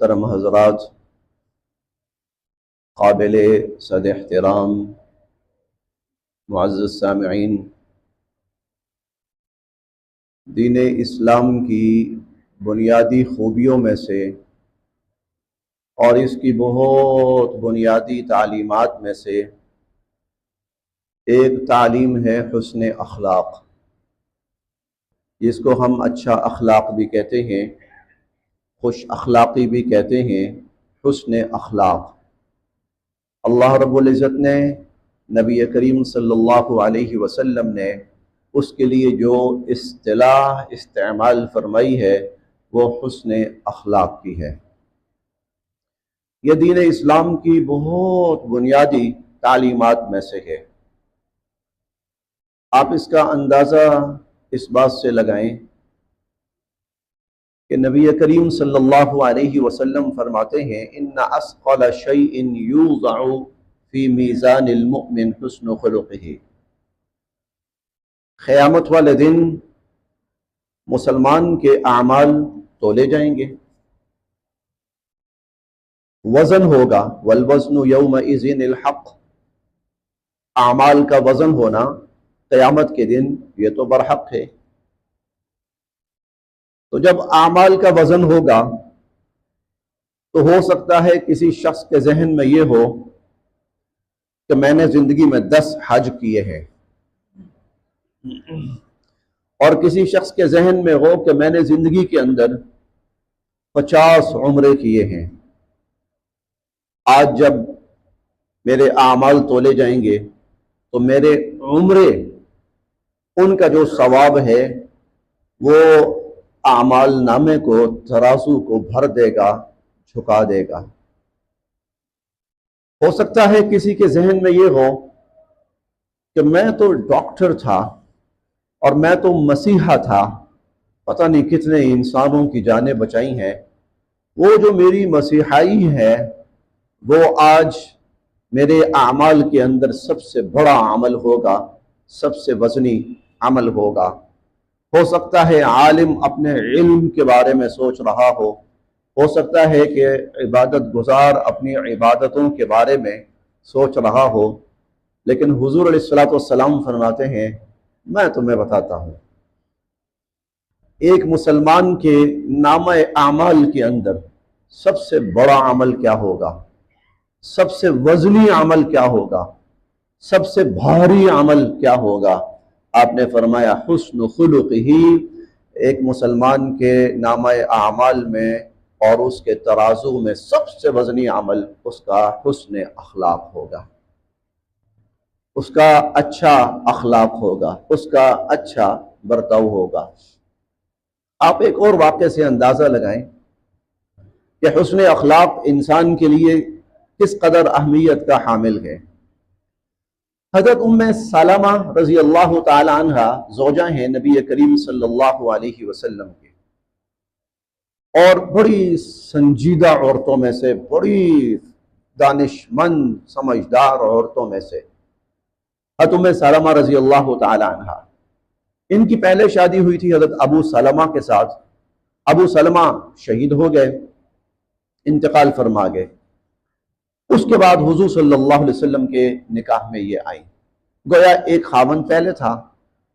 محترم حضرات، قابل صد احترام معزز سامعین، دین اسلام کی بنیادی خوبیوں میں سے اور اس کی بہت بنیادی تعلیمات میں سے ایک تعلیم ہے حسن اخلاق، جس کو ہم اچھا اخلاق بھی کہتے ہیں، خوش اخلاقی بھی کہتے ہیں، حسن اخلاق۔ اللہ رب العزت نے نبی کریم صلی اللہ علیہ وسلم نے اس کے لیے جو اصطلاح استعمال فرمائی ہے وہ حسن اخلاق کی ہے۔ یہ دین اسلام کی بہت بنیادی تعلیمات میں سے ہے۔ آپ اس کا اندازہ اس بات سے لگائیں کہ نبی کریم صلی اللہ علیہ وسلم فرماتے ہیں ان اثقل شیء یوضع فی میزان المؤمن حسن خلقہ۔ قیامت والے دن مسلمان کے اعمال تولے جائیں گے، وزن ہوگا، والوزن یومئذ الحق، اعمال کا وزن ہونا قیامت کے دن یہ تو برحق ہے۔ تو جب اعمال کا وزن ہوگا تو ہو سکتا ہے کسی شخص کے ذہن میں یہ ہو کہ میں نے زندگی میں 10 حج کیے ہیں، اور کسی شخص کے ذہن میں ہو کہ میں نے زندگی کے اندر 50 عمرے کیے ہیں۔ آج جب میرے اعمال تولے جائیں گے تو میرے عمرے، ان کا جو ثواب ہے وہ اعمال نامے کو، ترازو کو بھر دے گا، جھکا دے گا۔ ہو سکتا ہے کسی کے ذہن میں یہ ہو کہ میں تو ڈاکٹر تھا اور میں تو مسیحا تھا، پتہ نہیں کتنے انسانوں کی جانیں بچائی ہیں، وہ جو میری مسیحائی ہے وہ آج میرے اعمال کے اندر سب سے بڑا عمل ہوگا، سب سے وزنی عمل ہوگا۔ ہو سکتا ہے عالم اپنے علم کے بارے میں سوچ رہا ہو سکتا ہے کہ عبادت گزار اپنی عبادتوں کے بارے میں سوچ رہا ہو، لیکن حضور علیہ الصلوۃ والسلام فرماتے ہیں میں تمہیں بتاتا ہوں ایک مسلمان کے نامہ اعمال کے اندر سب سے بڑا عمل کیا ہوگا، سب سے وزنی عمل کیا ہوگا، سب سے بھاری عمل کیا ہوگا۔ آپ نے فرمایا حسن خلقہ، ایک مسلمان کے نامہ اعمال میں اور اس کے ترازو میں سب سے وزنی عمل اس کا حسن اخلاق ہوگا، اس کا اچھا اخلاق ہوگا، اس کا اچھا برتاؤ ہوگا۔ آپ ایک اور واقعے سے اندازہ لگائیں کہ حسن اخلاق انسان کے لیے کس قدر اہمیت کا حامل ہے۔ حضرت ام سلمہ رضی اللہ تعالی عنہ زوجہ ہیں نبی کریم صلی اللہ علیہ وسلم کے، اور بڑی سنجیدہ عورتوں میں سے، بڑی دانش مند سمجھدار عورتوں میں سے حضرت ام سلمہ رضی اللہ تعالی عنہ۔ ان کی پہلے شادی ہوئی تھی حضرت ابو سلمہ کے ساتھ، ابو سلمہ شہید ہو گئے، انتقال فرما گئے۔ اس کے بعد حضور صلی اللہ علیہ وسلم کے نکاح میں یہ آئیں، گویا ایک خاوند پہلے تھا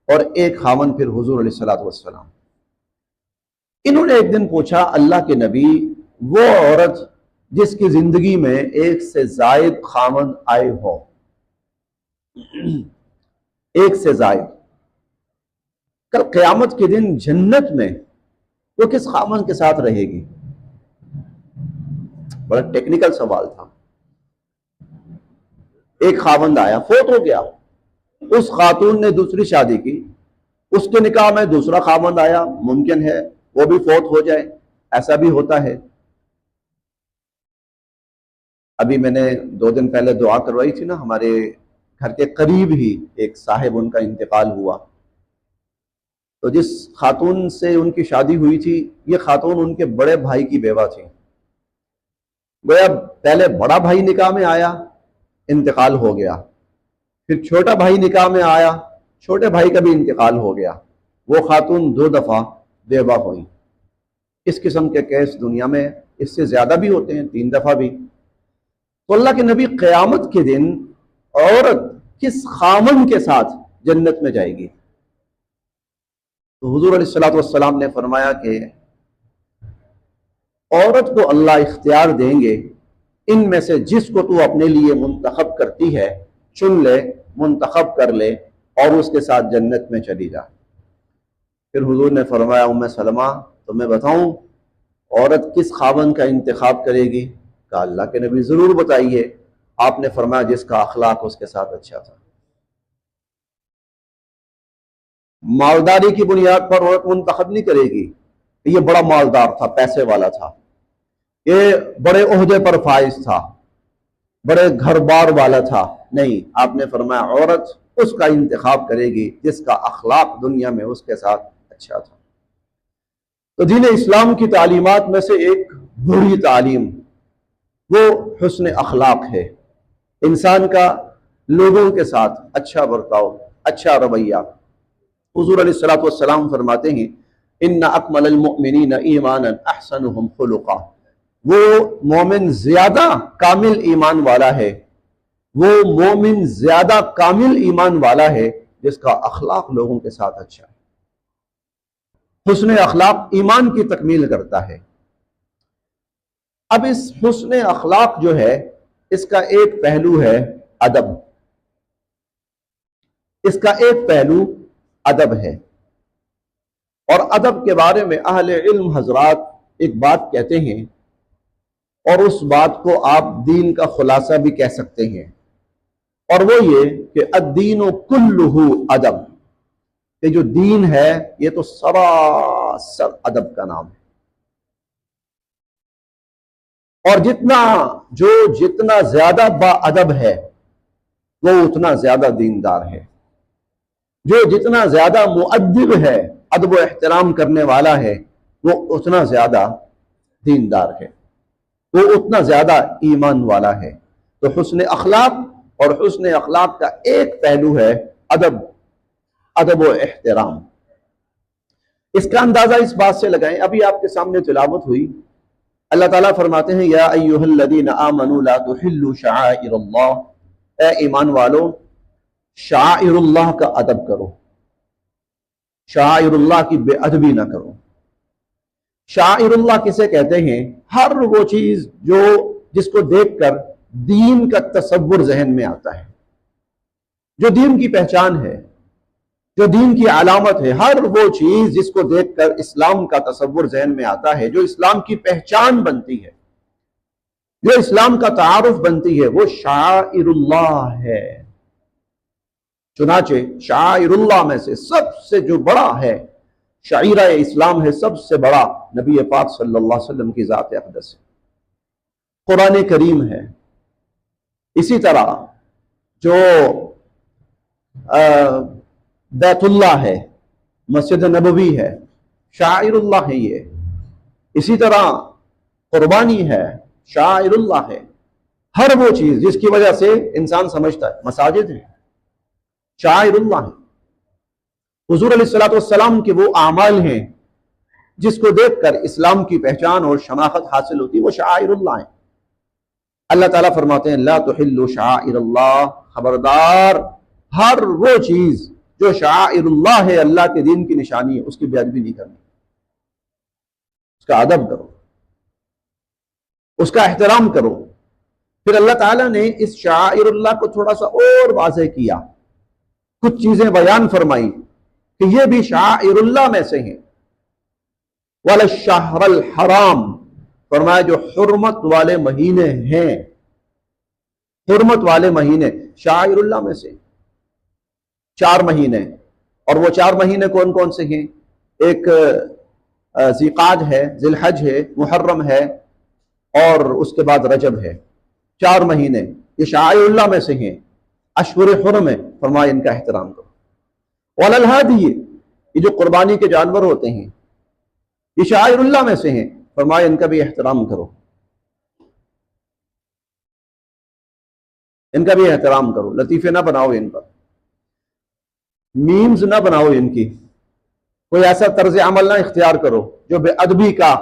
اور ایک خاوند پھر حضور علیہ الصلوۃ والسلام۔ انہوں نے ایک دن پوچھا اللہ کے نبی، وہ عورت جس کی زندگی میں ایک سے زائد خاوند آئے ہو، ایک سے زائد، کل قیامت کے دن جنت میں وہ کس خاوند کے ساتھ رہے گی؟ بڑا ٹیکنیکل سوال تھا۔ ایک خاوند آیا، فوت ہو گیا، اس خاتون نے دوسری شادی کی، اس کے نکاح میں دوسرا خاوند آیا، ممکن ہے وہ بھی فوت ہو جائے، ایسا بھی ہوتا ہے۔ ابھی میں نے 2 دن پہلے دعا کروائی تھی نا، ہمارے گھر کے قریب ہی ایک صاحب ان کا انتقال ہوا، تو جس خاتون سے ان کی شادی ہوئی تھی یہ خاتون ان کے بڑے بھائی کی بیوہ تھی۔ گویا پہلے بڑا بھائی نکاح میں آیا، انتقال ہو گیا، پھر چھوٹا بھائی نکاح میں آیا، چھوٹے بھائی کا بھی انتقال ہو گیا، وہ خاتون 2 دفعہ بیوہ ہوئی۔ اس قسم کے کیس دنیا میں اس سے زیادہ بھی ہوتے ہیں، 3 دفعہ بھی۔ تو اللہ کے نبی قیامت کے دن عورت کس خامن کے ساتھ جنت میں جائے گی؟ تو حضور علیہ الصلوۃ والسلام نے فرمایا کہ عورت کو اللہ اختیار دیں گے، ان میں سے جس کو تو اپنے لیے منتخب کرتی ہے چن لے، منتخب کر لے اور اس کے ساتھ جنت میں چلی جا۔ پھر حضور نے فرمایا ام سلمہ تمہیں بتاؤں عورت کس خاوند کا انتخاب کرے گی؟ کہا اللہ کے نبی ضرور بتائیے۔ آپ نے فرمایا جس کا اخلاق اس کے ساتھ اچھا تھا۔ مالداری کی بنیاد پر عورت منتخب نہیں کرے گی، یہ بڑا مالدار تھا، پیسے والا تھا، یہ بڑے عہدے پر فائز تھا، بڑے گھر بار والا تھا، نہیں، آپ نے فرمایا عورت اس کا انتخاب کرے گی جس کا اخلاق دنیا میں اس کے ساتھ اچھا تھا۔ تو دین اسلام کی تعلیمات میں سے ایک بڑی تعلیم وہ حسن اخلاق ہے، انسان کا لوگوں کے ساتھ اچھا برتاؤ، اچھا رویہ۔ حضور علیہ الصلوۃ والسلام فرماتے ہیں ان اکمل المؤمنین ایمانا احسنهم خلقا، وہ مومن زیادہ کامل ایمان والا ہے، وہ مومن زیادہ کامل ایمان والا ہے جس کا اخلاق لوگوں کے ساتھ اچھا ہے۔ حسن اخلاق ایمان کی تکمیل کرتا ہے۔ اب اس حسن اخلاق جو ہے اس کا ایک پہلو ہے ادب، اس کا ایک پہلو ادب ہے، اور ادب کے بارے میں اہل علم حضرات ایک بات کہتے ہیں، اور اس بات کو آپ دین کا خلاصہ بھی کہہ سکتے ہیں، اور وہ یہ کہ الدین کلہ ادب، کہ جو دین ہے یہ تو سراسر ادب کا نام ہے، اور جتنا زیادہ با ادب ہے وہ اتنا زیادہ دیندار ہے، جو جتنا زیادہ مؤدب ہے، ادب و احترام کرنے والا ہے، وہ اتنا زیادہ دیندار ہے، وہ اتنا زیادہ ایمان والا ہے۔ تو حسن اخلاق، اور حسن اخلاق کا ایک پہلو ہے ادب و احترام۔ اس کا اندازہ اس بات سے لگائیں، ابھی آپ کے سامنے تلاوت ہوئی، اللہ تعالیٰ فرماتے ہیں یا ایھا الذین آمنوا لا تحلوا شعائر اللہ، اے ایمان والو شعائر اللہ کا ادب کرو، شعائر اللہ کی بے ادبی نہ کرو۔ شعائر اللہ کسے کہتے ہیں؟ ہر وہ چیز جس کو دیکھ کر دین کا تصور ذہن میں آتا ہے، جو دین کی پہچان ہے، جو دین کی علامت ہے، ہر وہ چیز جس کو دیکھ کر اسلام کا تصور ذہن میں آتا ہے، جو اسلام کی پہچان بنتی ہے، جو اسلام کا تعارف بنتی ہے، وہ شعائر اللہ ہے۔ چنانچہ شعائر اللہ میں سے سب سے جو بڑا ہے، شعیرہ اسلام ہے، سب سے بڑا نبی پاک صلی اللہ علیہ وسلم کی ذات اقدس ہے، قرآن کریم ہے۔ اسی طرح جو بیت اللہ ہے، مسجد نبوی ہے، شعائر اللہ ہے یہ۔ اسی طرح قربانی ہے، شعائر اللہ ہے۔ ہر وہ چیز جس کی وجہ سے انسان سمجھتا ہے، مساجد ہے، شعائر اللہ ہے۔ حضور علیہ الصلوۃ والسلام کے وہ اعمال ہیں جس کو دیکھ کر اسلام کی پہچان اور شناخت حاصل ہوتی ہے، وہ شعائر اللہ ہیں۔ اللہ تعالیٰ فرماتے ہیں لا تحلوا شعائر اللہ، خبردار ہر وہ چیز جو شعائر اللہ ہے، اللہ کے دین کی نشانی ہے، اس کی بے ادبی نہیں کرنی، اس کا ادب کرو، اس کا احترام کرو۔ پھر اللہ تعالیٰ نے اس شعائر اللہ کو تھوڑا سا اور واضح کیا، کچھ چیزیں بیان فرمائی کہ یہ بھی شعائر اللہ میں سے ہیں۔ وَلَلشَّهْرَ الْحَرَامِ، فرمایا جو حرمت والے مہینے ہیں، حرمت والے مہینے شعائر اللہ میں سے 4 مہینے، اور وہ 4 مہینے کون کون سے ہیں؟ ایک ذیقعد ہے، ذی الحج ہے، محرم ہے، اور اس کے بعد رجب ہے۔ 4 مہینے یہ شعائر اللہ میں سے ہیں، اشہر حرم ہے، فرمایا ان کا احترام کرو۔ وَلَلْهَادِيِ، یہ جو قربانی کے جانور ہوتے ہیں یہ شعائر اللہ میں سے ہیں، فرمایا ان کا بھی احترام کرو، ان کا بھی احترام کرو، لطیفے نہ بناؤ ان پر، میمز نہ بناؤ ان کی، کوئی ایسا طرز عمل نہ اختیار کرو جو بے ادبی کا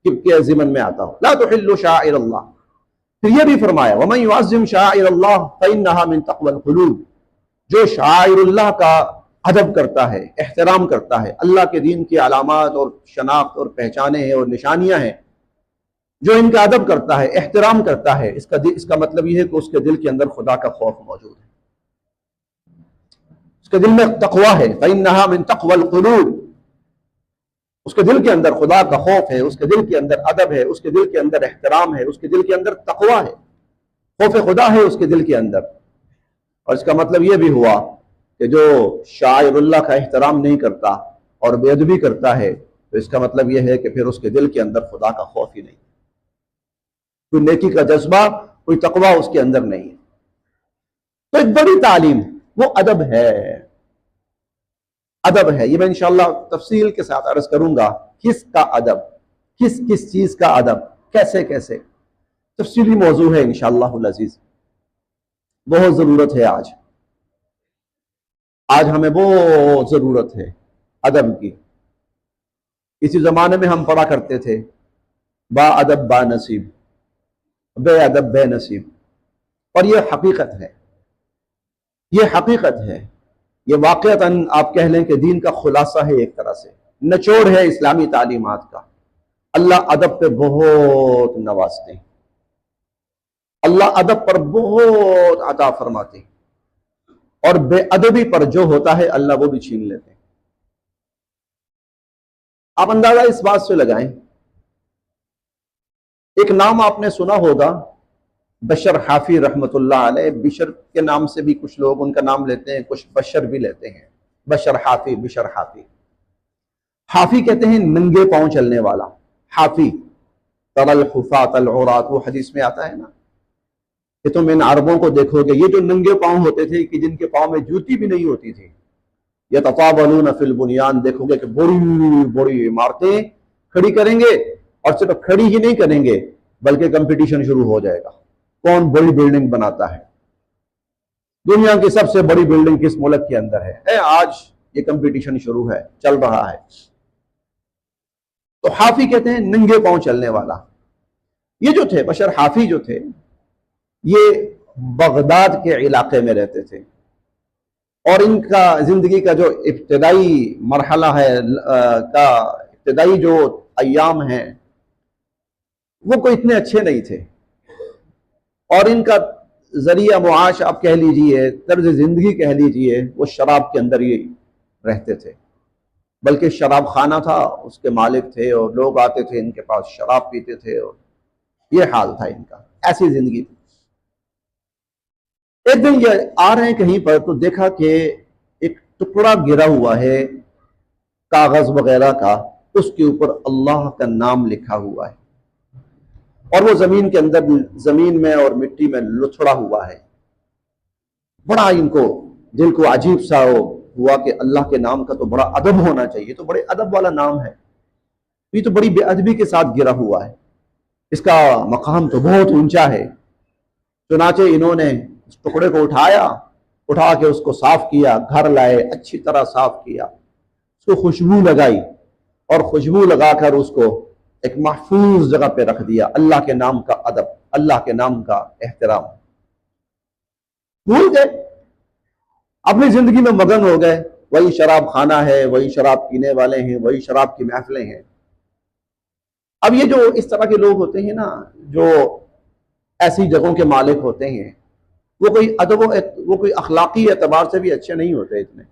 کہ ضمن میں آتا ہو، لا تحلوا شعائر اللہ۔ پھر یہ بھی فرمایا وَمَن يُعَظِّمْ شَعَائِرَ اللَّهِ فَإِنَّهَا مِن تَقْوَى الْقُلُوبِ، جو شعائر اللہ کا ادب کرتا ہے، احترام کرتا ہے، اللہ کے دین کی علامات اور شناخت اور پہچانیں ہیں اور نشانیاں ہیں، جو ان کا ادب کرتا ہے، احترام کرتا ہے، اس کا مطلب یہ ہے کہ اس کے دل کے اندر خدا کا خوف موجود ہے، اس کے دل میں تقویٰ ہے۔ فَإِنَّهَا مِن تَقْوَى الْقُلُوبِ، اس کے دل کے اندر خدا کا خوف ہے، اس کے دل کے اندر ادب ہے، اس کے دل کے اندر احترام ہے، اس کے دل کے اندر تقویٰ ہے، خوف خدا ہے اس کے دل کے اندر۔ اور اس کا مطلب یہ بھی ہوا کہ جو شاعر اللہ کا احترام نہیں کرتا اور بے ادبی کرتا ہے، تو اس کا مطلب یہ ہے کہ پھر اس کے دل کے اندر خدا کا خوف ہی نہیں، کوئی نیکی کا جذبہ، کوئی تقویٰ اس کے اندر نہیں ہے۔ تو ایک بڑی تعلیم وہ ادب ہے، ادب ہے۔ یہ میں انشاءاللہ تفصیل کے ساتھ عرض کروں گا، کس کا ادب، کس کس چیز کا ادب، کیسے کیسے، تفصیلی موضوع ہے انشاءاللہ العزیز۔ بہت ضرورت ہے آج ہمیں بہت ضرورت ہے ادب کی۔ اسی زمانے میں ہم پڑھا کرتے تھے با ادب با نصیب، بے ادب بے نصیب، اور یہ حقیقت ہے، یہ حقیقت ہے، یہ واقعتاً آپ کہہ لیں کہ دین کا خلاصہ ہے، ایک طرح سے نچوڑ ہے اسلامی تعلیمات کا۔ اللہ ادب پہ بہت نوازتے ہیں، اللہ ادب پر بہت عطا فرماتے ہیں، اور بے ادبی پر جو ہوتا ہے اللہ وہ بھی چھین لیتے ہیں۔ آپ اندازہ اس بات سے لگائیں، ایک نام آپ نے سنا ہوگا بشر حافی رحمت اللہ علیہ۔ بشر کے نام سے بھی کچھ لوگ ان کا نام لیتے ہیں، کچھ بشر بھی لیتے ہیں، بشر حافی، بشر حافی۔ حافی کہتے ہیں ننگے پاؤں چلنے والا، حافی، ترى الحفاة العراة، وہ حدیث میں آتا ہے نا کہ تم ان عربوں کو دیکھو گے، یہ جو ننگے پاؤں ہوتے تھے کہ جن کے پاؤں میں جوتی بھی نہیں ہوتی تھی، یتطاولون فی البنیان، دیکھو گے کہ بڑی بڑی عمارتیں کھڑی کریں گے، اور صرف کھڑی ہی نہیں کریں گے بلکہ کمپٹیشن شروع ہو جائے گا، کون بڑی بلڈنگ بناتا ہے۔ دنیا کی سب سے بڑی بلڈنگ کس ملک کے اندر ہے، آج یہ کمپٹیشن شروع ہے، چل رہا ہے۔ تو حافی کہتے ہیں ننگے پاؤں چلنے والا۔ یہ جو تھے بشر حافی جو تھے، یہ بغداد کے علاقے میں رہتے تھے، اور ان کا زندگی کا جو ابتدائی مرحلہ ہے، کا ابتدائی جو ایام ہیں، وہ کوئی اتنے اچھے نہیں تھے، اور ان کا ذریعہ معاش آپ کہہ لیجئے، طرز زندگی کہہ لیجئے، وہ شراب کے اندر ہی رہتے تھے، بلکہ شراب خانہ تھا، اس کے مالک تھے، اور لوگ آتے تھے ان کے پاس شراب پیتے تھے، اور یہ حال تھا ان کا، ایسی زندگی تھی۔ ایک دن یہ آ رہے ہیں کہیں پر، تو دیکھا کہ ایک ٹکڑا گرا ہوا ہے کاغذ وغیرہ کا، اس کے اوپر اللہ کا نام لکھا ہوا ہے، اور وہ زمین کے اندر، زمین میں اور مٹی میں لتھڑا ہوا ہے۔ بڑا ان کو دل کو عجیب سا ہوا کہ اللہ کے نام کا تو بڑا ادب ہونا چاہیے، تو بڑے ادب والا نام ہے، یہ تو بڑی بے ادبی کے ساتھ گرا ہوا ہے، اس کا مقام تو بہت اونچا ہے۔ چنانچہ انہوں نے اس ٹکڑے کو اٹھا کے اس کو صاف کیا، گھر لائے، اچھی طرح صاف کیا، اس کو خوشبو لگائی، اور خوشبو لگا کر اس کو ایک محفوظ جگہ پہ رکھ دیا۔ اللہ کے نام کا ادب، اللہ کے نام کا احترام، بھول گئے، اپنی زندگی میں مگن ہو گئے، وہی شراب خانہ ہے، وہی شراب پینے والے ہیں، وہی شراب کی محفلیں ہیں۔ اب یہ جو اس طرح کے لوگ ہوتے ہیں نا، جو ایسی جگہوں کے مالک ہوتے ہیں، وہ کوئی ادب وہ کوئی اخلاقی اعتبار سے بھی اچھے نہیں ہوتے اتنے،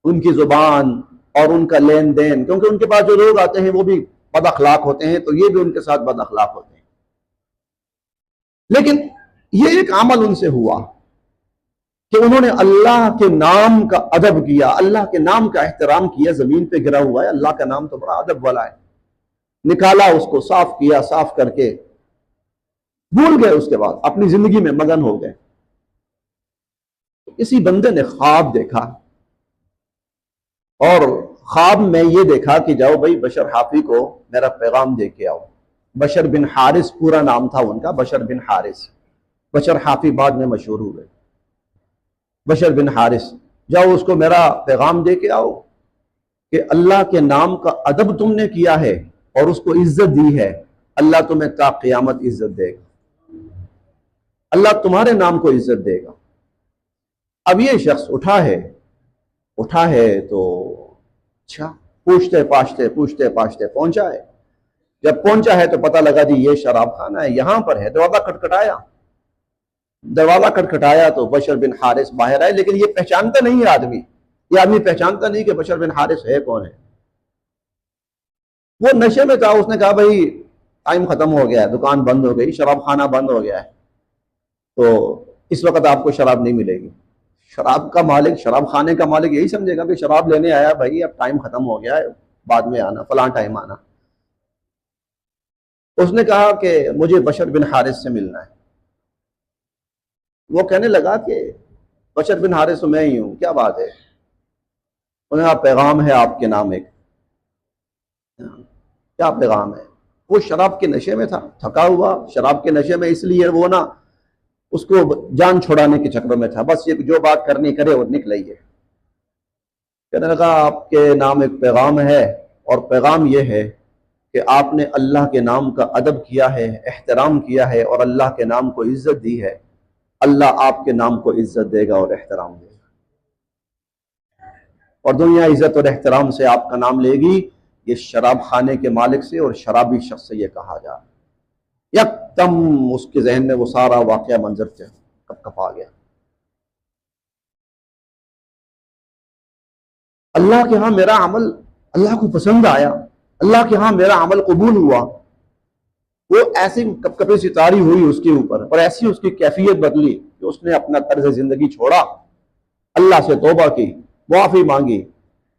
ان کی زبان اور ان کا لین دین، کیونکہ ان کے پاس جو لوگ آتے ہیں وہ بھی بد اخلاق ہوتے ہیں، تو یہ بھی ان کے ساتھ بد اخلاق ہوتے ہیں۔ لیکن یہ ایک عمل ان سے ہوا کہ انہوں نے اللہ کے نام کا ادب کیا، اللہ کے نام کا احترام کیا۔ زمین پہ گرا ہوا ہے، اللہ کا نام تو بڑا ادب والا ہے، نکالا، اس کو صاف کیا، صاف کر کے بھول گئے، اس کے بعد اپنی زندگی میں مگن ہو گئے۔ اسی بندے نے خواب دیکھا، اور خواب میں یہ دیکھا کہ جاؤ بھائی بشر حافی کو میرا پیغام دے کے آؤ۔ بشر بن حارث پورا نام تھا ان کا، بشر بن حارث، بشر حافی بعد میں مشہور ہوئے، بشر بن حارث، جاؤ اس کو میرا پیغام دے کے آؤ کہ اللہ کے نام کا ادب تم نے کیا ہے، اور اس کو عزت دی ہے، اللہ تمہیں تا قیامت عزت دے گا، اللہ تمہارے نام کو عزت دے گا۔ اب یہ شخص اٹھا ہے تو اچھا پوچھتے پاچھتے پہنچا ہے۔ جب پہنچا ہے تو پتہ لگا جی یہ شراب خانہ ہے، یہاں پر ہے۔ دروازہ کھٹکھٹایا تو بشر بن حارث باہر آئے، لیکن یہ پہچانتا نہیں ہے یہ آدمی پہچانتا نہیں کہ بشر بن حارث ہے کون ہے۔ وہ نشے میں تھا، اس نے کہا بھائی ٹائم ختم ہو گیا ہے، دکان بند ہو گئی، شراب خانہ بند ہو گیا ہے، تو اس وقت آپ کو شراب نہیں ملے گی۔ شراب کا مالک، شراب خانے کا مالک یہی سمجھے گا کہ شراب لینے آیا بھائی، اب ٹائم ختم ہو گیا ہے، بعد میں آنا، فلاں ٹائم آنا۔ اس نے کہا کہ مجھے بشر بن حارث سے ملنا ہے۔ وہ کہنے لگا کہ بشر بن حارث تو میں ہی ہوں، کیا بات ہے؟ انہوں نے کہا پیغام ہے آپ کے نام ایک۔ کیا پیغام ہے؟ وہ شراب کے نشے میں تھا، تھکا ہوا شراب کے نشے میں، اس لیے وہ نا اس کو جان چھڑانے کے چکر میں تھا، بس یہ جو بات کرنی کرے اور نکل آئیے۔ کہنے لگا آپ کے نام ایک پیغام ہے، اور پیغام یہ ہے کہ آپ نے اللہ کے نام کا ادب کیا ہے، احترام کیا ہے، اور اللہ کے نام کو عزت دی ہے۔ اللہ آپ کے نام کو عزت دے گا اور احترام دے گا، اور دنیا عزت اور احترام سے آپ کا نام لے گی۔ یہ شراب خانے کے مالک سے اور شرابی شخص سے یہ کہا جا، یکدم اس کے ذہن میں وہ سارا واقعہ منظر سے کپ آ گیا۔ اللہ کے ہاں میرا عمل اللہ کو پسند آیا، اللہ کے ہاں میرا عمل قبول ہوا۔ وہ ایسی کپکپی سی طاری ہوئی اس کے اوپر، اور ایسی اس کی کیفیت بدلی کہ اس نے اپنا طرز زندگی چھوڑا، اللہ سے توبہ کی، معافی مانگی،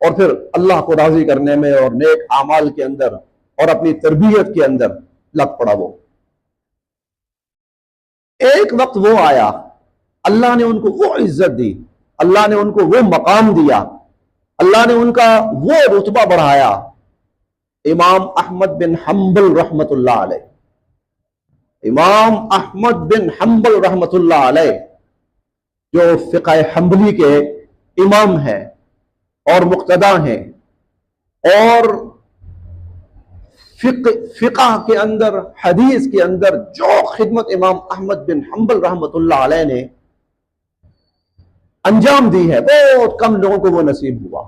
اور پھر اللہ کو راضی کرنے میں اور نیک اعمال کے اندر اور اپنی تربیت کے اندر لگ پڑا۔ وہ ایک وقت وہ آیا، اللہ نے ان کو وہ عزت دی، اللہ نے ان کو وہ مقام دیا، اللہ نے ان کا وہ رتبہ بڑھایا۔ امام احمد بن حنبل رحمت اللہ علیہ، امام احمد بن حنبل رحمت اللہ علیہ جو فقہ حنبلی کے امام ہیں اور مقتدا ہیں، اور فقہ کے اندر، حدیث کے اندر جو خدمت امام احمد بن حنبل رحمت اللہ علیہ نے انجام دی ہے، بہت کم لوگوں کو وہ نصیب ہوا۔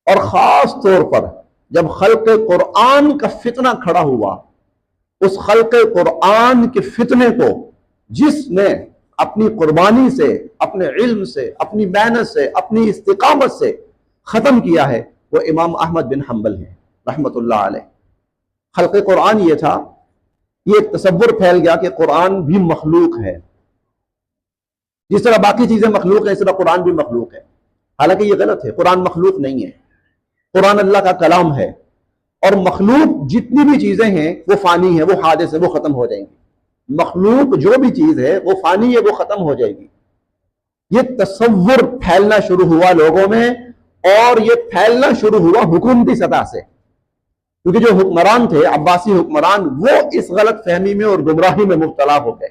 اور خاص طور پر جب خلق قرآن کا فتنہ کھڑا ہوا، اس خلق قرآن کے فتنے کو جس نے اپنی قربانی سے، اپنے علم سے، اپنی محنت سے، اپنی استقامت سے ختم کیا ہے، وہ امام احمد بن حنبل ہیں رحمت اللہ علیہ۔ خلق قرآن یہ تھا، یہ ایک تصور پھیل گیا کہ قرآن بھی مخلوق ہے، جس طرح باقی چیزیں مخلوق ہیں اس طرح قرآن بھی مخلوق ہے۔ حالانکہ یہ غلط ہے، قرآن مخلوق نہیں ہے، قرآن اللہ کا کلام ہے، اور مخلوق جتنی بھی چیزیں ہیں وہ فانی ہیں، وہ حادث ہے، وہ ختم ہو جائیں گی۔ مخلوق جو بھی چیز ہے وہ فانی ہے، وہ ختم ہو جائے گی۔ یہ تصور پھیلنا شروع ہوا لوگوں میں، اور یہ پھیلنا شروع ہوا حکومتی سطح سے، کیونکہ جو حکمران تھے، عباسی حکمران، وہ اس غلط فہمی میں اور گمراہی میں مبتلا ہو گئے۔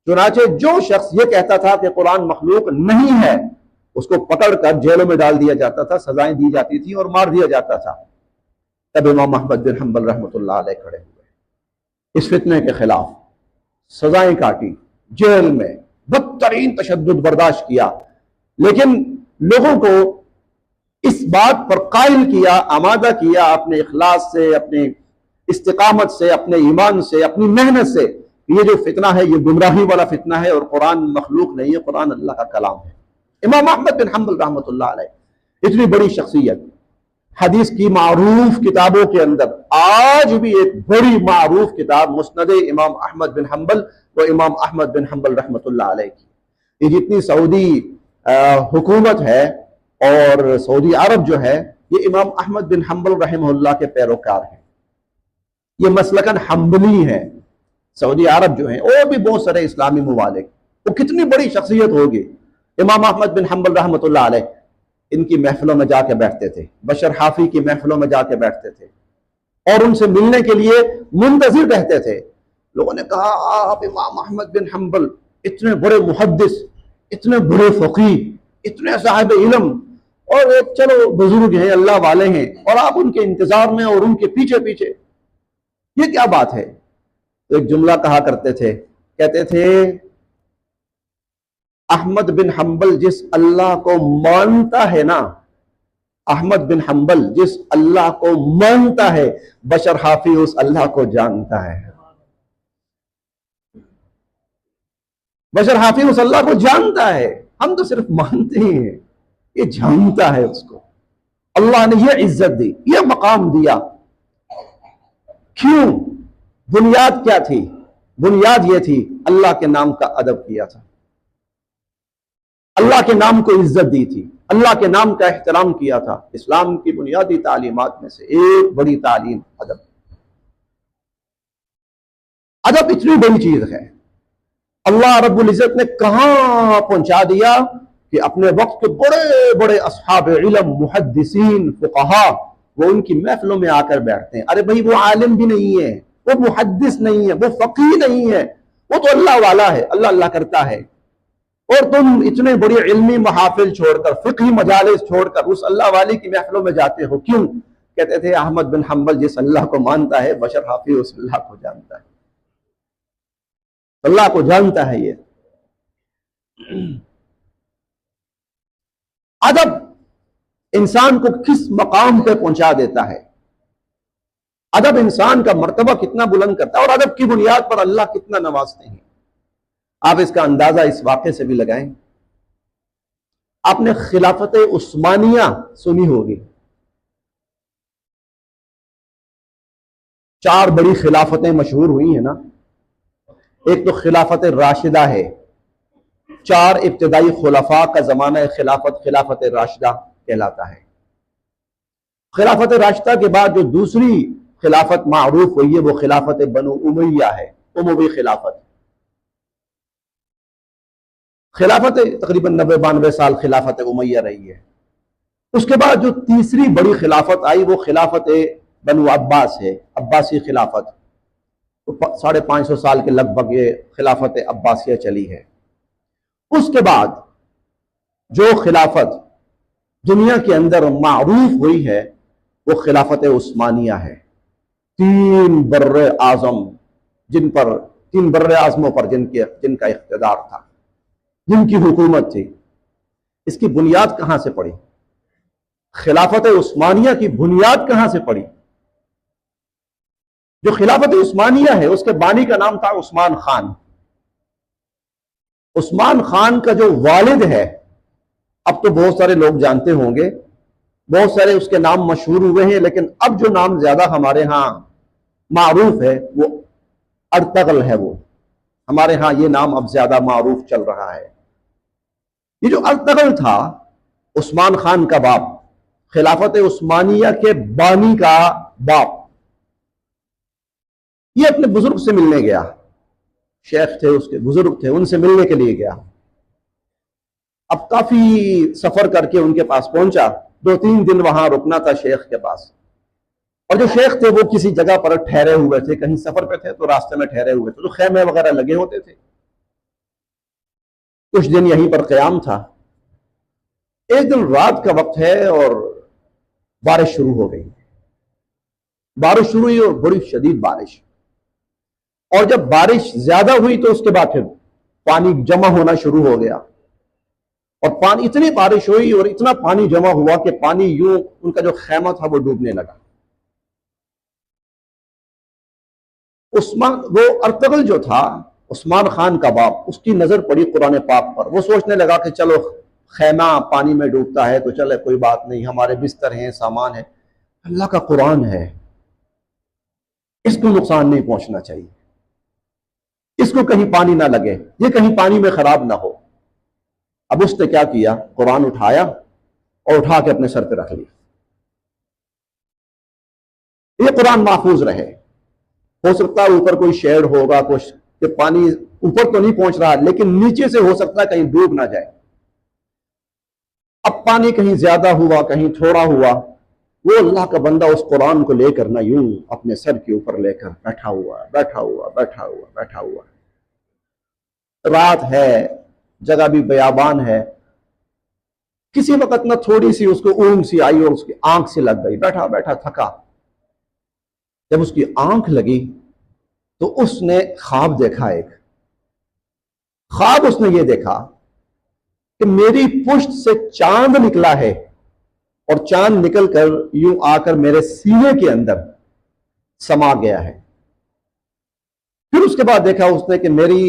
چنانچہ جو شخص یہ کہتا تھا کہ قرآن مخلوق نہیں ہے، اس کو پکڑ کر جیلوں میں ڈال دیا جاتا تھا، سزائیں دی جاتی تھی اور مار دیا جاتا تھا۔ تب امام احمد بن حنبل رحمۃ اللہ علیہ کھڑے ہوئے، اس فتنے کے خلاف سزائیں کاٹی، جیل میں بدترین تشدد برداشت کیا، لیکن لوگوں کو اس بات پر قائل کیا، آمادہ کیا اپنے اخلاص سے، اپنے استقامت سے، اپنے ایمان سے، اپنی محنت سے، یہ جو فتنہ ہے یہ گمراہی والا فتنہ ہے، اور قرآن مخلوق نہیں ہے، قرآن اللہ کا کلام ہے۔ امام احمد بن حنبل رحمۃ اللہ علیہ اتنی بڑی شخصیت، حدیث کی معروف کتابوں کے اندر آج بھی ایک بڑی معروف کتاب مسند امام احمد بن حنبل و امام احمد بن حنبل رحمۃ اللہ علیہ کی۔ یہ جتنی سعودی حکومت ہے اور سعودی عرب جو ہے، یہ امام احمد بن حنبل رحمہ اللہ کے پیروکار ہیں، یہ مسلکن حنبلی ہیں۔ سعودی عرب جو ہیں اور بھی بہت سارے اسلامی ممالک، وہ کتنی بڑی شخصیت ہوگی۔ امام احمد بن حنبل رحمۃ اللہ علیہ ان کی محفلوں میں جا کے بیٹھتے تھے، بشر حافی کی محفلوں میں جا کے بیٹھتے تھے، اور ان سے ملنے کے لیے منتظر رہتے تھے۔ لوگوں نے کہا آپ امام احمد بن حنبل اتنے بڑے محدث، اتنے بڑے فقیہ، اتنے صاحب علم، اور ایک چلو بزرگ ہیں، اللہ والے ہیں، اور آپ ان کے انتظار میں اور ان کے پیچھے پیچھے، یہ کیا بات ہے؟ تو ایک جملہ کہا کرتے تھے، کہتے تھے احمد بن حنبل جس اللہ کو مانتا ہے نا، احمد بن حنبل جس اللہ کو مانتا ہے، بشر حافی اس اللہ کو جانتا ہے۔ بشر حافی اس اللہ کو جانتا ہے، ہم تو صرف مانتے ہی ہیں، یہ جانتا ہے اس کو۔ اللہ نے یہ عزت دی، یہ مقام دیا، کیوں؟ بنیاد کیا تھی؟ بنیاد یہ تھی اللہ کے نام کا ادب کیا تھا، اللہ کے نام کو عزت دی تھی، اللہ کے نام کا احترام کیا تھا۔ اسلام کی بنیادی تعلیمات میں سے ایک بڑی تعلیم ادب۔ ادب اتنی بڑی چیز ہے، اللہ رب العزت نے کہاں پہنچا دیا کہ اپنے وقت کے بڑے بڑے اصحاب علم، محدثین، فقہا، وہ ان کی محفلوں میں آ کر بیٹھتے ہیں۔ ارے بھائی وہ عالم بھی نہیں ہے، وہ محدث نہیں ہے، وہ فقیہ نہیں ہے، وہ تو اللہ والا ہے، اللہ اللہ کرتا ہے، اور تم اتنے بڑی علمی محافل چھوڑ کر، فقہی مجالس چھوڑ کر اس اللہ والی کی محفلوں میں جاتے ہو، کیوں؟ کہتے تھے احمد بن حنبل جس اللہ کو مانتا ہے، بشر حافی اس اللہ کو جانتا ہے، اللہ کو جانتا ہے۔ یہ ادب انسان کو کس مقام پہ پہنچا دیتا ہے، ادب انسان کا مرتبہ کتنا بلند کرتا ہے، اور ادب کی بنیاد پر اللہ کتنا نوازتے ہیں۔ آپ اس کا اندازہ اس واقعے سے بھی لگائیں۔ آپ نے خلافت عثمانیہ سنی ہوگی، 4 بڑی خلافتیں مشہور ہوئی ہیں نا۔ ایک تو خلافت راشدہ ہے، 4 ابتدائی خلفاء کا زمانہ خلافت، خلافت راشدہ کہلاتا ہے۔ خلافت راشدہ کے بعد جو دوسری خلافت معروف ہوئی ہے وہ خلافت بنو امیہ ہے، اموی خلافت۔ خلافت تقریباً 90-92 سال خلافت امیہ رہی ہے۔ اس کے بعد جو تیسری بڑی خلافت آئی وہ خلافت بنو عباس ہے، عباسی خلافت، 550 سال کے لگ بھگ یہ خلافت عباسیہ چلی ہے۔ اس کے بعد جو خلافت دنیا کے اندر معروف ہوئی ہے وہ خلافت عثمانیہ ہے۔ 3 بر اعظم جن پر، 3 بر اعظموں پر جن کا اقتدار تھا، جن کی حکومت تھی۔ اس کی بنیاد کہاں سے پڑی؟ خلافت عثمانیہ کی بنیاد کہاں سے پڑی؟ جو خلافت عثمانیہ ہے اس کے بانی کا نام تھا عثمان خان۔ عثمان خان کا جو والد ہے، اب تو بہت سارے لوگ جانتے ہوں گے، بہت سارے اس کے نام مشہور ہوئے ہیں، لیکن اب جو نام زیادہ ہمارے ہاں معروف ہے وہ ارطغرل ہے۔ وہ ہمارے ہاں یہ نام اب زیادہ معروف چل رہا ہے۔ یہ جو ارطغرل تھا، عثمان خان کا باپ، خلافت عثمانیہ کے بانی کا باپ، یہ اپنے بزرگ سے ملنے گیا، شیخ تھے اس کے، بزرگ تھے، ان سے ملنے کے لیے گیا۔ اب کافی سفر کر کے ان کے پاس پہنچا، 2-3 دن وہاں رکنا تھا شیخ کے پاس، اور جو شیخ تھے وہ کسی جگہ پر ٹھہرے ہوئے تھے، کہیں سفر پہ تھے تو راستے میں ٹھہرے ہوئے تھے، تو خیمے وغیرہ لگے ہوتے تھے۔ کچھ دن یہیں پر قیام تھا۔ ایک دن رات کا وقت ہے اور بارش شروع ہو گئی، بارش شروع ہوئی اور بڑی شدید بارش، اور جب بارش زیادہ ہوئی تو اس کے بعد پھر پانی جمع ہونا شروع ہو گیا، اور پانی، اتنی بارش ہوئی اور اتنا پانی جمع ہوا کہ پانی یوں ان کا جو خیمہ تھا وہ ڈوبنے لگا۔ وہ ارطغرل جو تھا، عثمان خان کا باپ، اس کی نظر پڑی قرآن پاک پر۔ وہ سوچنے لگا کہ چلو خیمہ پانی میں ڈوبتا ہے تو چلے کوئی بات نہیں، ہمارے بستر ہیں، سامان ہے، اللہ کا قرآن ہے، اس کو نقصان نہیں پہنچنا چاہیے، اس کو کہیں پانی نہ لگے، یہ کہیں پانی میں خراب نہ ہو۔ اب اس نے کیا کیا؟ قرآن اٹھایا اور اٹھا کے اپنے سر پہ رکھ لیا، یہ قرآن محفوظ رہے۔ ہو سکتا ہے اوپر کوئی شیڈ ہوگا کچھ کہ پانی اوپر تو نہیں پہنچ رہا، لیکن نیچے سے ہو سکتا ہے کہیں ڈوب نہ جائے۔ اب پانی کہیں زیادہ ہوا، کہیں تھوڑا ہوا، وہ اللہ کا بندہ اس قرآن کو لے کر نہ یوں اپنے سر کے اوپر لے کر بیٹھا ہوا بیٹھا ہوا بیٹھا ہوا بیٹھا ہوا۔ رات ہے، جگہ بھی بیابان ہے، کسی وقت نہ تھوڑی سی اس کو اونگ سی آئی اور اس کی آنکھ سے لگ گئی، بیٹھا بیٹھا تھکا، جب اس کی آنکھ لگی تو اس نے خواب دیکھا، ایک خواب اس نے یہ دیکھا کہ میری پشت سے چاند نکلا ہے اور چاند نکل کر یوں آ کر میرے سینے کے اندر سما گیا ہے۔ پھر اس کے بعد دیکھا اس نے کہ میری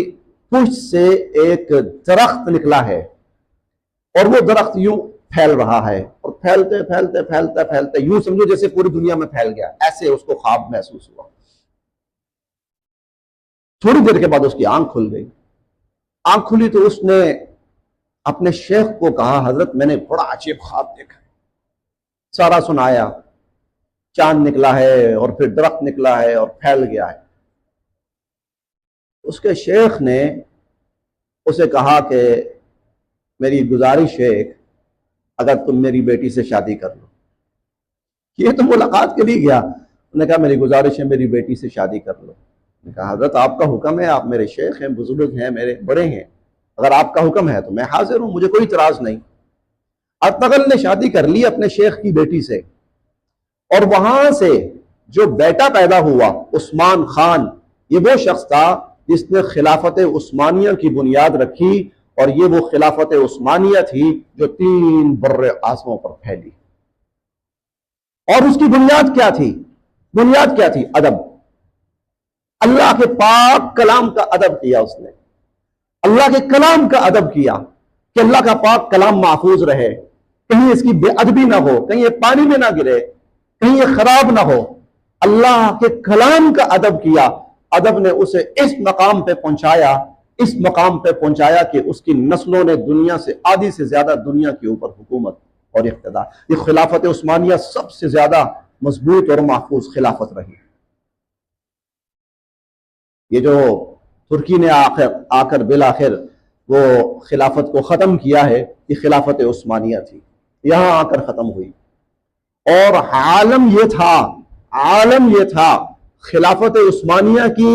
پشت سے ایک درخت نکلا ہے اور وہ درخت یوں پھیل رہا ہے اور پھیلتے پھیلتے پھیلتے پھیلتے یوں سمجھو جیسے پوری دنیا میں پھیل گیا، ایسے اس کو خواب محسوس ہوا۔ تھوڑی دیر کے بعد اس کی آنکھ کھل گئی، آنکھ کھلی تو اس نے اپنے شیخ کو کہا حضرت میں نے بڑا عجیب خواب دیکھا، سارا سنایا، چاند نکلا ہے اور پھر درخت نکلا ہے اور پھیل گیا ہے۔ اس کے شیخ نے اسے کہا کہ میری گزارش ہے اگر تم میری بیٹی سے شادی کر لو۔ یہ تو ملاقات کے لیے گیا، انہوں نے کہا میری گزارش ہے میری بیٹی سے شادی کر لو۔ میں نے کہا حضرت آپ کا حکم ہے، آپ میرے شیخ ہیں، بزرگ ہیں، میرے بڑے ہیں، اگر آپ کا حکم ہے تو میں حاضر ہوں، مجھے کوئی اعتراض نہیں۔ ارطغرل نے شادی کر لی اپنے شیخ کی بیٹی سے، اور وہاں سے جو بیٹا پیدا ہوا عثمان خان، یہ وہ شخص تھا جس نے خلافت عثمانیہ کی بنیاد رکھی، اور یہ وہ خلافت عثمانیہ تھی جو 3 بر اعظموں پر پھیلی۔ اور اس کی بنیاد کیا تھی؟ بنیاد کیا تھی؟ ادب۔ اللہ کے پاک کلام کا ادب کیا اس نے، اللہ کے کلام کا ادب کیا کہ اللہ کا پاک کلام محفوظ رہے، کہیں اس کی بے ادبی نہ ہو، کہیں یہ پانی میں نہ گرے، کہیں یہ خراب نہ ہو۔ اللہ کے کلام کا ادب کیا، ادب نے اسے اس مقام پہ پہنچایا، اس مقام پہ پہنچایا کہ اس کی نسلوں نے دنیا سے آدھی سے زیادہ دنیا کے اوپر حکومت اور اقتدار۔ یہ خلافت عثمانیہ سب سے زیادہ مضبوط اور محفوظ خلافت رہی۔ یہ جو ترکی نے آ کر بالآخر وہ خلافت کو ختم کیا ہے، یہ خلافت عثمانیہ تھی، یہاں آ کر ختم ہوئی۔ اور عالم یہ تھا خلافت عثمانیہ کی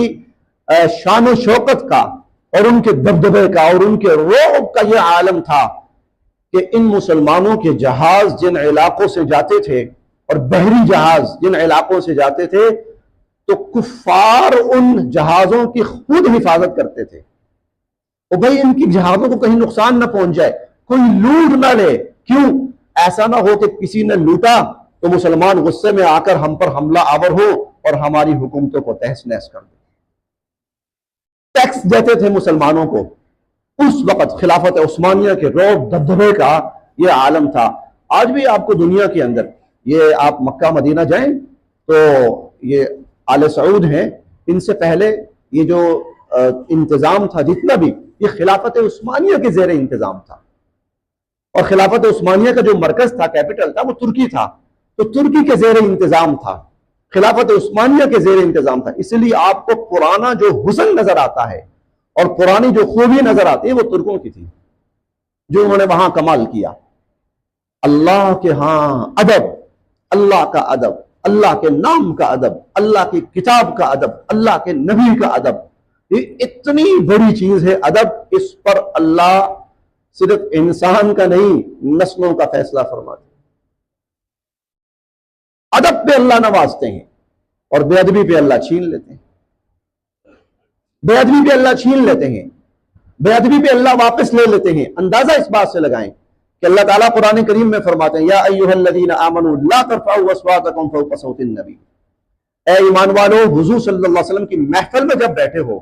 شان و شوکت کا اور ان کے دبدبے کا اور ان کے رعب کا یہ عالم تھا کہ ان مسلمانوں کے جہاز جن علاقوں سے جاتے تھے، اور بحری جہاز جن علاقوں سے جاتے تھے، تو کفار ان جہازوں کی خود حفاظت کرتے تھے۔ اور بھائی ان کی جہازوں کو کہیں نقصان نہ پہنچ جائے، کوئی لوٹ نہ لے، کیوں؟ ایسا نہ ہو کہ کسی نے لوٹا تو مسلمان غصے میں آ کر ہم پر حملہ آور ہو اور ہماری حکومتوں کو تہس نہس کر دے۔ ٹیکس دیتے تھے مسلمانوں کو، اس وقت خلافت عثمانیہ کے رعب دبدبے کا یہ عالم تھا۔ آج بھی آپ کو دنیا کے اندر، یہ آپ مکہ مدینہ جائیں تو یہ آل سعود ہیں، ان سے پہلے یہ جو انتظام تھا جتنا بھی، یہ خلافت عثمانیہ کے زیر انتظام تھا، اور خلافت عثمانیہ کا جو مرکز تھا، کیپٹل تھا، وہ ترکی تھا، تو ترکی کے زیر انتظام تھا، خلافت عثمانیہ کے زیر انتظام تھا۔ اس لیے آپ کو پرانا جو حسن نظر آتا ہے اور پرانی جو خوبی نظر آتی ہے وہ ترکوں کی تھی، جو انہوں نے وہاں کمال کیا۔ اللہ کے ہاں ادب، اللہ کا ادب، اللہ کے نام کا ادب، اللہ کی کتاب کا ادب، اللہ کے نبی کا ادب، یہ اتنی بڑی چیز ہے ادب۔ اس پر اللہ صرف انسان کا نہیں، نسلوں کا فیصلہ فرماتے ہیں۔ ادب پہ اللہ نوازتے ہیں اور بے ادبی پہ اللہ چھین لیتے ہیں، بے ادبی پہ اللہ چھین لیتے ہیں، بے ادبی پہ اللہ واپس لے لیتے ہیں۔ اندازہ اس بات سے لگائیں کہ اللہ تعالیٰ قرآن کریم میں فرماتے ہیں یا ایھا الذین آمنوا لا ترفعوا اصواتکم فوق صوت النبی، اے ایمان والو، حضور صلی اللہ علیہ وسلم کی محفل میں جب بیٹھے ہو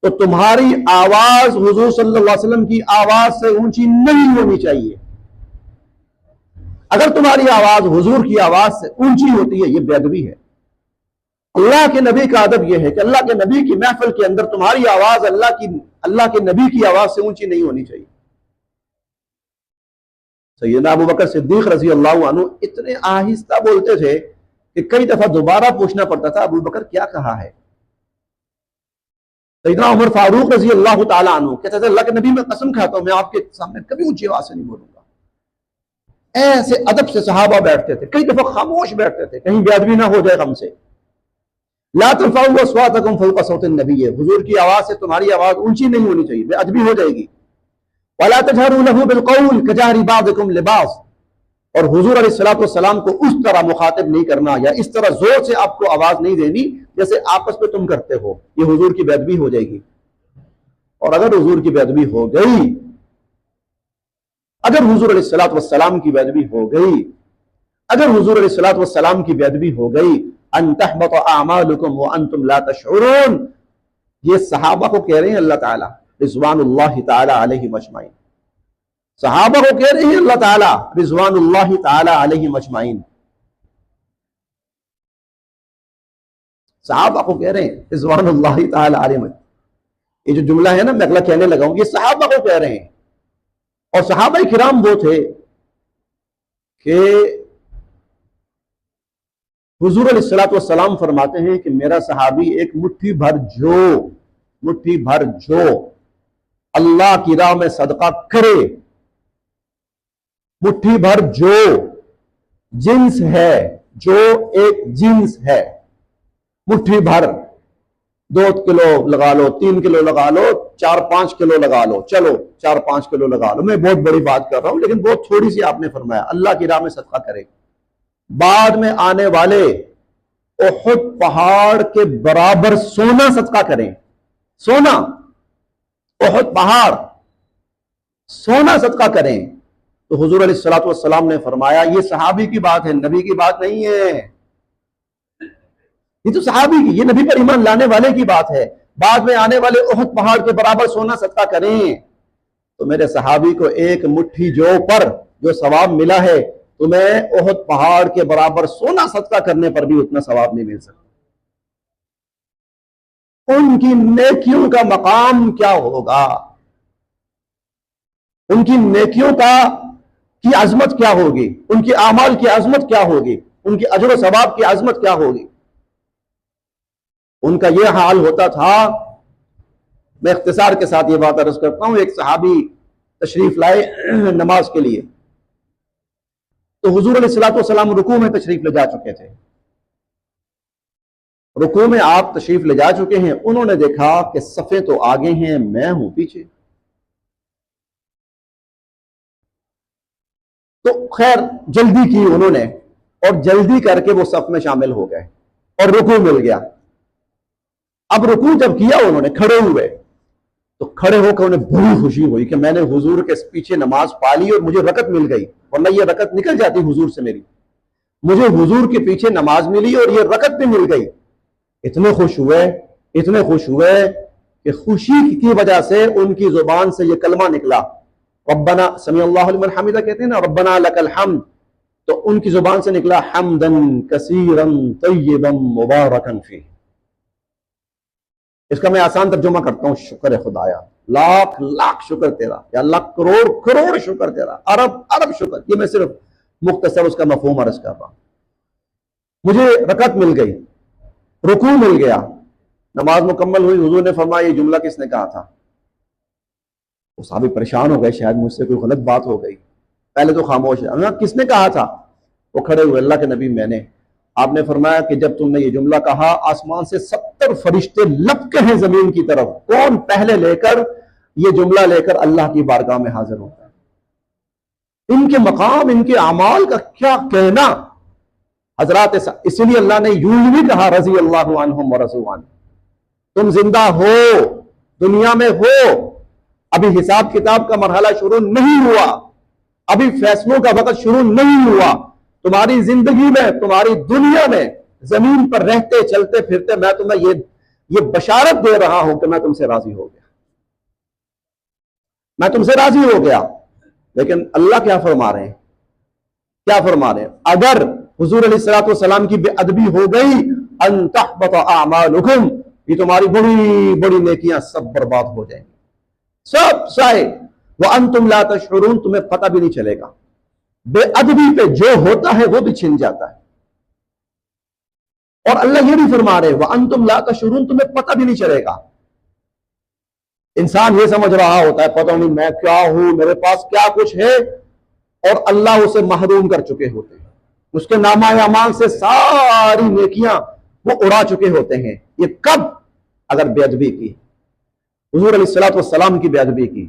تو تمہاری آواز حضور صلی اللہ علیہ وسلم کی آواز سے اونچی نہیں ہونی چاہیے۔ اگر تمہاری آواز حضور کی آواز سے اونچی ہوتی ہے، یہ بے ادبی ہے۔ اللہ کے نبی کا ادب یہ ہے کہ اللہ کے نبی کی محفل کے اندر تمہاری آواز اللہ کے نبی کی آواز سے اونچی نہیں ہونی چاہیے۔ سیدنا ابو بکر صدیق رضی اللہ عنہ اتنے آہستہ بولتے تھے کہ کئی دفعہ دوبارہ پوچھنا پڑتا تھا ابو بکر کیا کہا ہے۔ سیدنا عمر فاروق رضی اللہ تعالیٰ عنہ کہتے تھے اللہ کے نبی میں قسم کھاتا ہوں میں آپ کے سامنے کبھی اونچی آواز سے نہیں بولوں گا۔ ایسے ادب سے صحابہ بیٹھتے تھے، کئی دفعہ خاموش بیٹھتے تھے کہیں بے ادبی نہ ہو جائے غم سے۔ لا ترفعوا اصواتکم فوق صوت النبی، حضور کی آواز سے تمہاری آواز اونچی نہیں ہونی چاہیے، بے ادبی ہو جائے گی۔ وَلَا تَجْهَرُوا لَهُ بِالْقَوْلِ كَجَهْرِ بَعْضِكُمْ لِبَعْضٍ، اور حضور علیہ الصلوۃ والسلام کو اس طرح مخاطب نہیں کرنا یا اس طرح زور سے آپ کو آواز نہیں دینی جیسے آپس میں تم کرتے ہو، یہ حضور کی بے ادبی ہو جائے گی۔ اور اگر حضور کی بے ادبی ہو گئی، اگر حضور علیہ الصلوۃ والسلام کی بے ادبی ہو گئی، اگر حضور علیہ الصلوۃ والسلام کی بے ادبی ہو گئی، ان تحبط اعمالکم وانتم لا تشعرون، یہ صحابہ کو کہہ رہے ہیں اللہ تعالیٰ رضوان اللہ تعالی علیہم اجمعین، صحابہ کو کہہ رہے ہیں اللہ تعالیٰ رضوان اللہ تعالی علیہم اجمعین، صحابہ کو کہہ رہے ہیں رضوان اللہ تعالی علیہم۔ یہ جو جملہ ہے نا میں اگلا کہنے لگا ہوں، یہ صحابہ کو کہہ رہے ہیں، اور صحابہ کرام وہ تھے کہ حضور علیہ الصلوۃ والسلام فرماتے ہیں کہ میرا صحابی ایک مٹھی بھر جو اللہ کی راہ میں صدقہ کرے، مٹھی بھر جو جنس ہے، جو ایک جنس ہے، مٹھی بھر 2 کلو لگا لو، 3 کلو لگا لو، 4-5 کلو لگا لو، چلو 4-5 کلو لگا لو، میں بہت بڑی بات کر رہا ہوں لیکن بہت تھوڑی سی آپ نے فرمایا، اللہ کی راہ میں صدقہ کرے، بعد میں آنے والے احد پہاڑ کے برابر سونا صدقہ کریں، سونا، احد پہاڑ سونا صدقہ کریں، تو حضور علیہ الصلوۃ والسلام نے فرمایا یہ صحابی کی بات ہے، نبی کی بات نہیں ہے، یہ تو صحابی کی، یہ نبی پر ایمان لانے والے کی بات ہے، بعد میں آنے والے احد پہاڑ کے برابر سونا صدقہ کریں، تو میرے صحابی کو ایک مٹھی جو پر جو ثواب ملا ہے، تمہیں احد پہاڑ کے برابر سونا صدقہ کرنے پر بھی اتنا ثواب نہیں مل سکتا۔ ان کی نیکیوں کا مقام کیا ہوگا، ان کی نیکیوں کی عظمت کیا ہوگی، ان کی اعمال کی عظمت کیا ہوگی، ان کی اجر و ثواب کی عظمت کیا ہوگی۔ ان کا یہ حال ہوتا تھا، میں اختصار کے ساتھ یہ بات عرض کرتا ہوں، ایک صحابی تشریف لائے نماز کے لیے، تو حضور علیہ الصلوۃ والسلام رکوع میں تشریف لے جا چکے تھے، رکوع میں آپ تشریف لے جا چکے ہیں، انہوں نے دیکھا کہ صفیں تو آگے ہیں، میں ہوں پیچھے، تو خیر جلدی کی انہوں نے، اور جلدی کر کے وہ صف میں شامل ہو گئے اور رکوع مل گیا۔ اب رکوع جب کیا انہوں نے، کھڑے ہوئے، تو کھڑے ہو کر انہیں بڑی خوشی ہوئی کہ میں نے حضور کے پیچھے نماز پا لی اور مجھے رکعت مل گئی، ورنہ یہ رکعت نکل جاتی حضور سے میری، مجھے حضور کے پیچھے نماز ملی اور یہ رکعت بھی مل گئی۔ اتنے خوش ہوئے کہ خوشی کی وجہ سے ان کی زبان سے یہ کلمہ نکلا، ربنا سمیع اللہ لمن حمدہ، کہتے ہیں نا ربنا لک الحمد، تو ان کی زبان سے نکلا حمدا کثیرا طیبا مبارکا فیہ۔ اس کا میں آسان ترجمہ کرتا ہوں، شکر ہے خدایا، لاکھ لاکھ شکر تیرا، یا اللہ کروڑ کروڑ شکر تیرا، ارب ارب شکر۔ یہ میں صرف مختصر اس کا مفہوم عرض کر رہا ہوں۔ مجھے رکعت مل گئی، رکوع مل گیا، نماز مکمل ہوئی، حضور نے فرمایا یہ جملہ کس نے کہا تھا؟ وہ صحابی پریشان ہو گئے، شاید مجھ سے کوئی غلط بات ہو گئی، پہلے تو خاموش ہے، کس نے کہا تھا؟ وہ کھڑے ہوئے، اللہ کے نبی میں نے۔ آپ نے فرمایا کہ جب تم نے یہ جملہ کہا، آسمان سے 70 فرشتے لپکے ہیں زمین کی طرف، کون پہلے لے کر یہ جملہ لے کر اللہ کی بارگاہ میں حاضر ہوتا ہے۔ ان کے مقام، ان کے اعمال کا کیا کہنا حضرات، اسی لیے اللہ نے یوں ہی کہا رضی اللہ عنہم ورضوا عنہ۔ تم زندہ ہو، دنیا میں ہو، ابھی حساب کتاب کا مرحلہ شروع نہیں ہوا، ابھی فیصلوں کا وقت شروع نہیں ہوا، تمہاری زندگی میں، تمہاری دنیا میں، زمین پر رہتے چلتے پھرتے میں تمہیں یہ بشارت دے رہا ہوں کہ میں تم سے راضی ہو گیا، میں تم سے راضی ہو گیا۔ لیکن اللہ کیا فرما رہے ہیں، کیا فرما رہے ہیں؟ اگر حضور علیہ الصلوۃ والسلام کی بے ادبی ہو گئی، ان تحبط اعمالکم، یہ تمہاری بڑی بڑی نیکیاں سب برباد ہو جائیں گی، سب سائے، وانتم لا تشعرون، تمہیں پتہ بھی نہیں چلے گا۔ بے ادبی پہ جو ہوتا ہے وہ بھی چھن جاتا ہے، اور اللہ یہ بھی فرما رہے وانتم لا تشعرون، تمہیں پتہ بھی نہیں چلے گا۔ انسان یہ سمجھ رہا ہوتا ہے پتہ نہیں میں کیا ہوں، میرے پاس کیا کچھ ہے، اور اللہ اسے محروم کر چکے ہوتے ہیں، اس کے نامہ اعمال سے ساری نیکیاں وہ اڑا چکے ہوتے ہیں۔ یہ کب؟ اگر بے ادبی کی، حضور علیہ الصلوۃ والسلام کی بے ادبی کی۔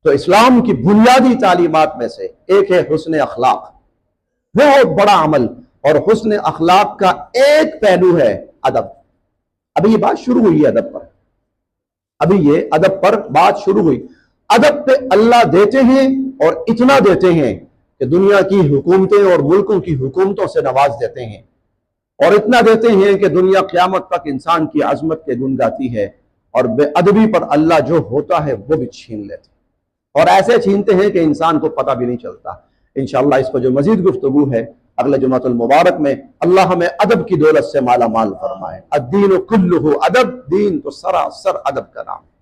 تو اسلام کی بنیادی تعلیمات میں سے ایک ہے حسن اخلاق، بہت بڑا عمل، اور حسن اخلاق کا ایک پہلو ہے ادب۔ ابھی یہ بات شروع ہوئی ہے ادب پر، ابھی یہ ادب پر بات شروع ہوئی۔ ادب پہ اللہ دیتے ہیں اور اتنا دیتے ہیں کہ دنیا کی حکومتیں اور ملکوں کی حکومتوں سے نواز دیتے ہیں، اور اتنا دیتے ہیں کہ دنیا قیامت تک انسان کی عظمت کے گن گاتی ہے، اور بے ادبی پر اللہ جو ہوتا ہے وہ بھی چھین لیتے ہیں، اور ایسے چھینتے ہیں کہ انسان کو پتہ بھی نہیں چلتا۔ انشاءاللہ اس پر جو مزید گفتگو ہے اگلے جمعۃ المبارک میں، اللہ ہمیں ادب کی دولت سے مالا مال فرمائے۔ الدین کلہ ادب، دین تو سراسر ادب کا نام ہے۔